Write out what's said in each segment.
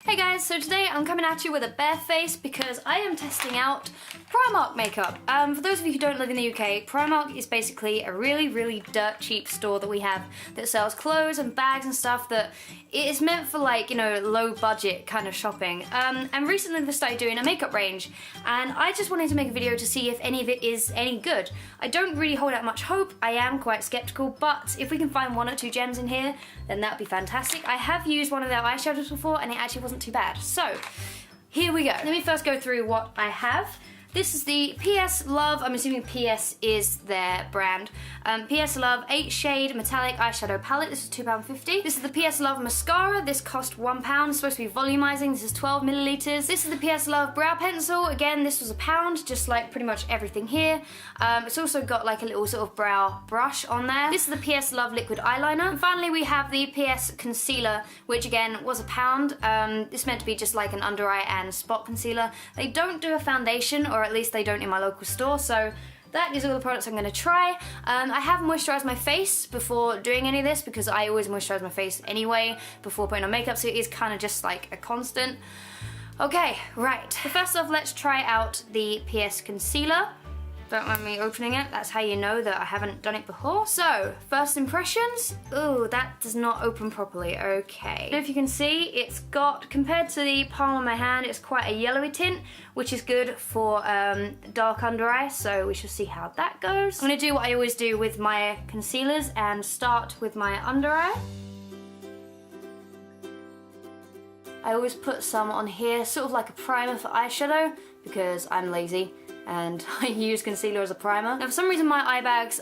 Hey guys, so today I'm coming at you with a bare face because I am testing out Primark makeup. For those of you who don't live in the UK, Primark is basically a really dirt cheap store that we have that sells clothes and bags and stuff that it is meant for, like, you know, low budget kind of shopping. And recently they started doing a makeup range and I just wanted to make a video to see if any of it is any good. I don't really hold out much hope, I am quite skeptical, but if we can find one or two gems in here, then that would be fantastic. I have used one of their eyeshadows before and it actually wasn't too bad. So, here we go. Let me first go through what I have. This is the PS Love, I'm assuming PS is their brand. PS Love 8 shade metallic eyeshadow palette. This is £2.50. This is the PS Love mascara. This cost £1. It's supposed to be volumizing. This is 12 milliliters. This is the PS Love brow pencil. Again, this was £1, just like pretty much everything here. It's also got like a little sort of brow brush on there. This is the PS Love liquid eyeliner. And finally, we have the PS concealer, which again was £1. This is meant to be just like an under eye and spot concealer. They don't do a foundation, or at least they don't in my local store, so that is all the products I'm going to try. I have moisturised my face before doing any of this because I always moisturise my face anyway before putting on makeup, so it is kind of just like a constant. Okay, right. So first off, let's try out the PS concealer. Don't mind me opening it, that's how you know that I haven't done it before. So, first impressions. Ooh, that does not open properly, okay. I don't know if you can see, it's got, compared to the palm of my hand, it's quite a yellowy tint, which is good for dark under eye, so we shall see how that goes. I'm gonna do what I always do with my concealers and start with my under eye. I always put some on here, sort of like a primer for eyeshadow, because I'm lazy and I use concealer as a primer. Now for some reason my eye bags,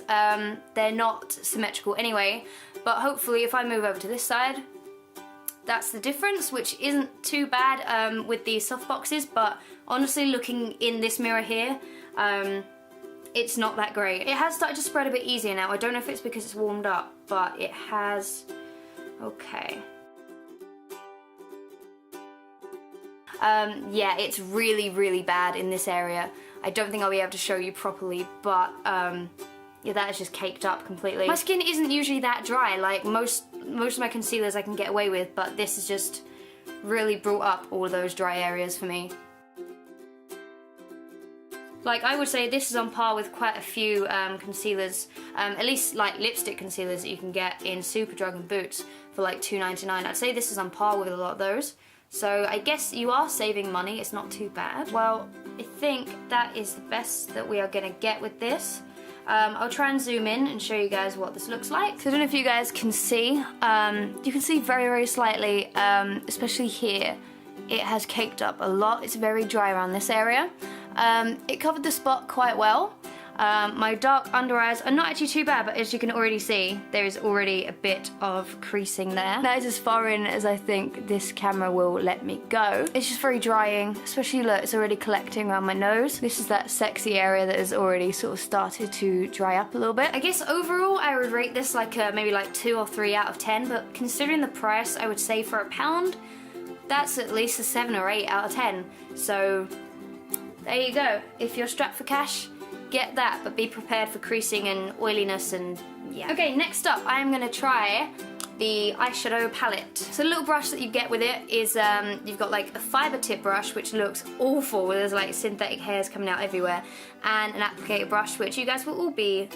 they're not symmetrical anyway, but hopefully if I move over to this side, that's the difference, which isn't too bad with these soft boxes, but honestly looking in this mirror here, it's not that great. It has started to spread a bit easier now. I don't know if it's because it's warmed up, but it has. Okay. Yeah, it's really bad in this area. I don't think I'll be able to show you properly, but yeah, that is just caked up completely. My skin isn't usually that dry, like most of my concealers I can get away with, but this has just really brought up all those dry areas for me. Like, I would say this is on par with quite a few concealers, at least like lipstick concealers that you can get in Superdrug and Boots for like $2.99. I'd say this is on par with a lot of those. So I guess you are saving money, it's not too bad. Well, I think that is the best that we are gonna get with this. I'll try and zoom in and show you guys what this looks like. So I don't know if you guys can see, you can see very slightly, especially here, it has caked up a lot. It's very dry around this area. It covered the spot quite well. My dark under eyes are not actually too bad, but as you can already see, there is already a bit of creasing there. That is as far in as I think this camera will let me go. It's just very drying, especially look, it's already collecting around my nose. This is that sexy area that has already sort of started to dry up a little bit. I guess overall I would rate this like maybe like 2 or 3 out of 10, but considering the price, I would say for £1, that's at least a 7 or 8 out of 10. So there you go. If you're strapped for cash, get that, but be prepared for creasing and oiliness and yeah. Okay, next up I am going to try the eyeshadow palette. So the little brush that you get with it is, you've got like a fibre tip brush which looks awful, where there's like synthetic hairs coming out everywhere, and an applicator brush which you guys will all be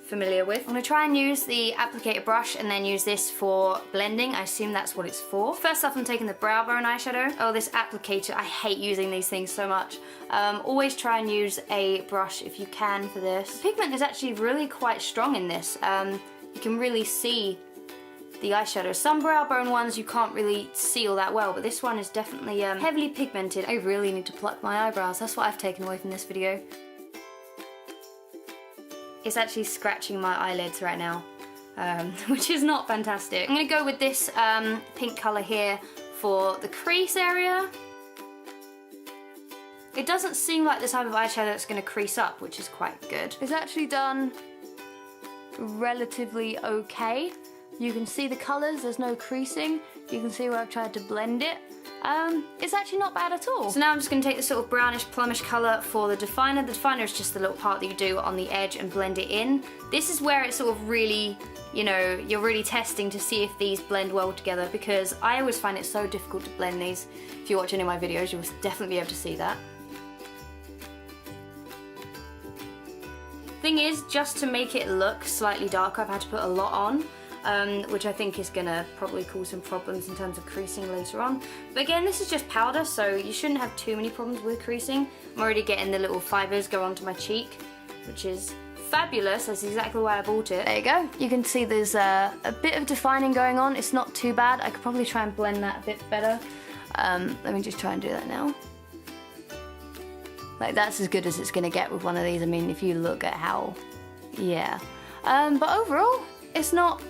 familiar with. I'm going to try and use the applicator brush and then use this for blending. I assume that's what it's for. First off, I'm taking the brow bone eyeshadow. Oh, this applicator, I hate using these things so much. Always try and use a brush if you can for this. The pigment is actually really quite strong in this. You can really see the eyeshadow. Some brow bone ones you can't really see all that well, but this one is definitely heavily pigmented. I really need to pluck my eyebrows. That's what I've taken away from this video. It's actually scratching my eyelids right now, which is not fantastic. I'm going to go with this pink colour here for the crease area. It doesn't seem like the type of eyeshadow that's going to crease up, which is quite good. It's actually done relatively okay. You can see the colours, there's no creasing. You can see where I've tried to blend it. It's actually not bad at all. So now I'm just going to take this sort of brownish plumish colour for the definer. The definer is just the little part that you do on the edge and blend it in. This is where it's sort of really, you know, you're really testing to see if these blend well together, because I always find it so difficult to blend these. If you watch any of my videos, you'll definitely be able to see that. Thing is, just to make it look slightly darker, I've had to put a lot on. Which I think is gonna probably cause some problems in terms of creasing later on. But again, this is just powder, so you shouldn't have too many problems with creasing. I'm already getting the little fibres go onto my cheek, which is fabulous. That's exactly why I bought it. There you go. You can see there's a bit of defining going on. It's not too bad. I could probably try and blend that a bit better. Let me just try and do that now. Like, that's as good as it's gonna get with one of these. I mean, if you look at how, yeah. But overall, it's not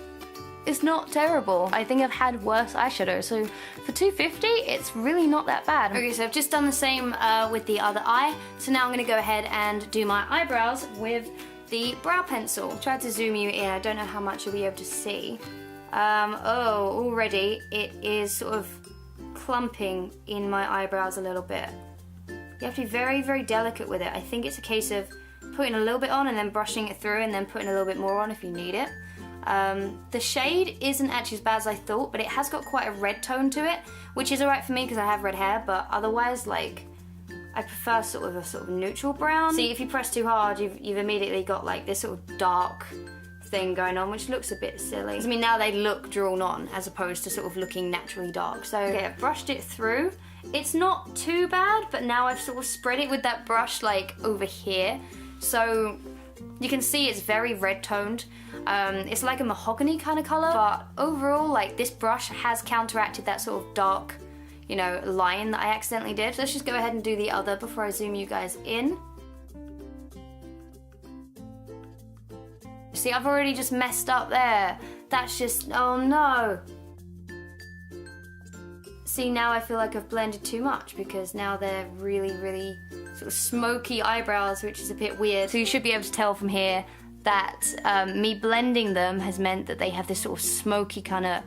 terrible. I think I've had worse eyeshadow, so for $2.50 it's really not that bad. Okay, so I've just done the same with the other eye, so now I'm going to go ahead and do my eyebrows with the brow pencil. Try to zoom you in, I don't know how much you'll be able to see. Oh, already it is sort of clumping in my eyebrows a little bit. You have to be very, very delicate with it. I think it's a case of putting a little bit on and then brushing it through and then putting a little bit more on if you need it. The shade isn't actually as bad as I thought, but it has got quite a red tone to it, which is alright for me because I have red hair, but otherwise, like, I prefer sort of a sort of neutral brown. See, if you press too hard, you've immediately got like this sort of dark thing going on, which looks a bit silly. I mean, now they look drawn on as opposed to sort of looking naturally dark. So, okay, I've brushed it through. It's not too bad, but now I've sort of spread it with that brush like over here. So you can see it's very red toned. It's like a mahogany kind of colour, but overall, like, this brush has counteracted that sort of dark, you know, line that I accidentally did. So let's just go ahead and do the other before I zoom you guys in. See, I've already just messed up there. That's just, oh no. See, now I feel like I've blended too much because now they're really, really sort of smoky eyebrows, which is a bit weird. So you should be able to tell from here that me blending them has meant that they have this sort of smoky kind of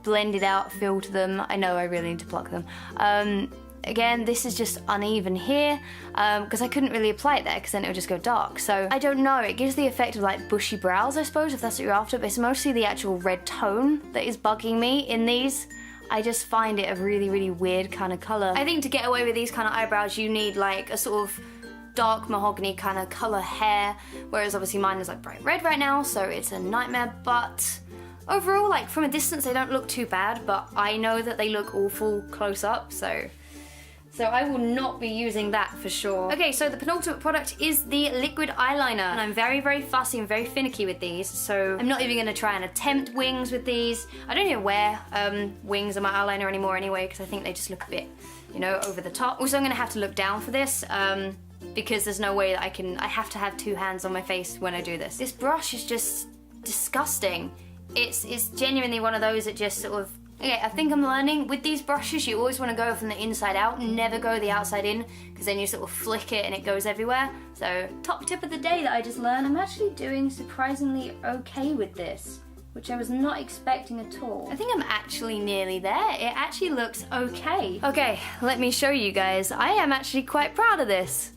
blended out feel to them. I know I really need to pluck them. Again, this is just uneven here because I couldn't really apply it there because then it would just go dark. So I don't know, it gives the effect of like bushy brows, I suppose, if that's what you're after, but it's mostly the actual red tone that is bugging me in these. I just find it a really, really weird kind of colour. I think to get away with these kind of eyebrows, you need like a sort of dark mahogany kind of colour hair, whereas obviously mine is like bright red right now, so it's a nightmare. But overall, like, from a distance they don't look too bad, but I know that they look awful close up, so I will not be using that for sure. Okay, so the penultimate product is the liquid eyeliner, and I'm very, very fussy and very finicky with these, so I'm not even going to try and attempt wings with these. I don't even wear wings on my eyeliner anymore anyway, because I think they just look a bit, you know, over the top. Also, I'm going to have to look down for this, because there's no way that I have to have two hands on my face when I do this. This brush is just disgusting. It's genuinely one of those that just sort of, okay, I think I'm learning with these brushes you always want to go from the inside out, never go the outside in, because then you sort of flick it and it goes everywhere. So, top tip of the day that I just learned, I'm actually doing surprisingly okay with this, which I was not expecting at all. I think I'm actually nearly there. It actually looks okay. Okay, let me show you guys. I am actually quite proud of this.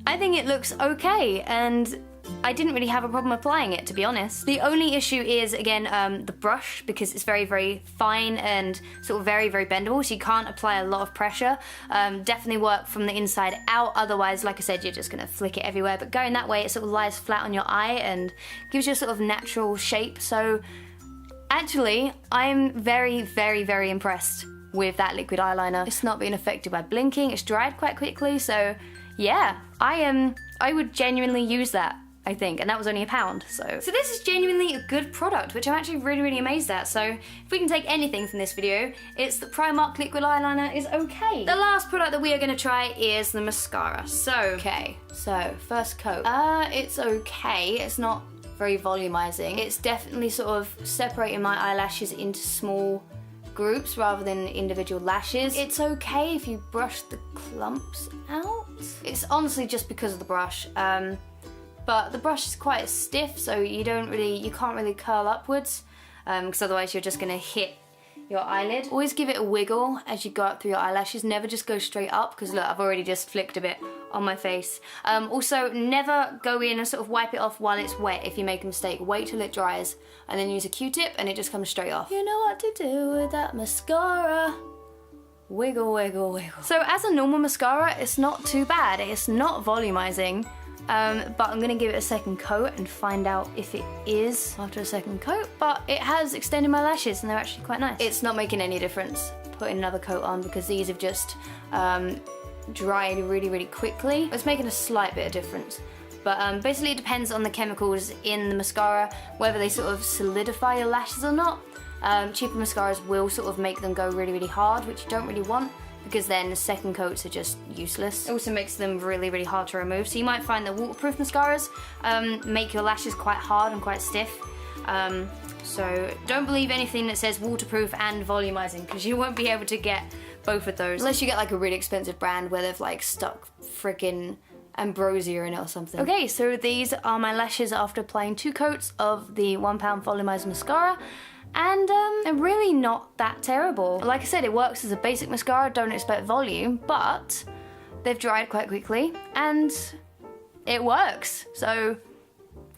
I think it looks okay, and I didn't really have a problem applying it, to be honest. The only issue is, again, the brush, because it's very, very fine and sort of very, very bendable, so you can't apply a lot of pressure. Definitely work from the inside out, otherwise, like I said, you're just gonna flick it everywhere. But going that way, it sort of lies flat on your eye and gives you a sort of natural shape. So actually, I'm very, very, very impressed with that liquid eyeliner. It's not being affected by blinking, it's dried quite quickly, so yeah, I would genuinely use that, I think, and that was only £1, so this is genuinely a good product, which I'm actually really, really amazed at. So if we can take anything from this video, it's that Primark liquid eyeliner is okay. The last product that we are going to try is the mascara. So first coat. It's okay. It's not very volumizing. It's definitely sort of separating my eyelashes into small groups rather than individual lashes. It's okay if you brush the clumps out. It's honestly just because of the brush. But the brush is quite stiff, so you can't really curl upwards. because otherwise you're just gonna hit your eyelid. Always give it a wiggle as you go up through your eyelashes. Never just go straight up, because look, I've already just flicked a bit on my face. Also, never go in and sort of wipe it off while it's wet if you make a mistake. Wait till it dries and then use a Q-tip and it just comes straight off. You know what to do with that mascara. Wiggle, wiggle, wiggle. So as a normal mascara, it's not too bad. It's not volumizing. But I'm gonna give it a second coat and find out if it is after a second coat, but it has extended my lashes and they're actually quite nice. It's not making any difference putting another coat on because these have just dried really, really quickly. It's making a slight bit of difference. But basically it depends on the chemicals in the mascara, whether they sort of solidify your lashes or not. Cheaper mascaras will sort of make them go really, really hard, which you don't really want, because then the second coats are just useless. It also makes them really, really hard to remove. So you might find that waterproof mascaras make your lashes quite hard and quite stiff. So don't believe anything that says waterproof and volumizing, because you won't be able to get both of those. Unless you get like a really expensive brand where they've like stuck freaking ambrosia in it or something. Okay, so these are my lashes after applying 2 coats of the £1 volumizer mascara. And they're really not that terrible. Like I said, it works as a basic mascara, don't expect volume, but they've dried quite quickly and it works. So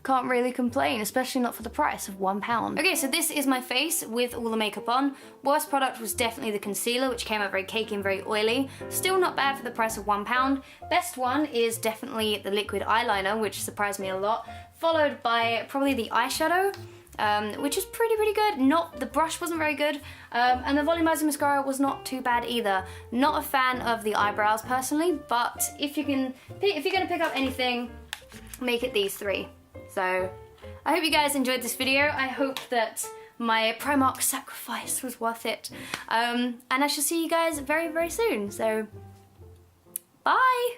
can't really complain, especially not for the price of £1. Okay, so this is my face with all the makeup on. Worst product was definitely the concealer, which came out very cakey and very oily. Still not bad for the price of £1. Best one is definitely the liquid eyeliner, which surprised me a lot, followed by probably the eyeshadow. Which is pretty good. The brush wasn't very good, and the volumizer mascara was not too bad either. Not a fan of the eyebrows personally, but if you're gonna pick up anything, make it these 3. So I hope you guys enjoyed this video. I hope that my Primark sacrifice was worth it, and I shall see you guys very, very soon. So bye.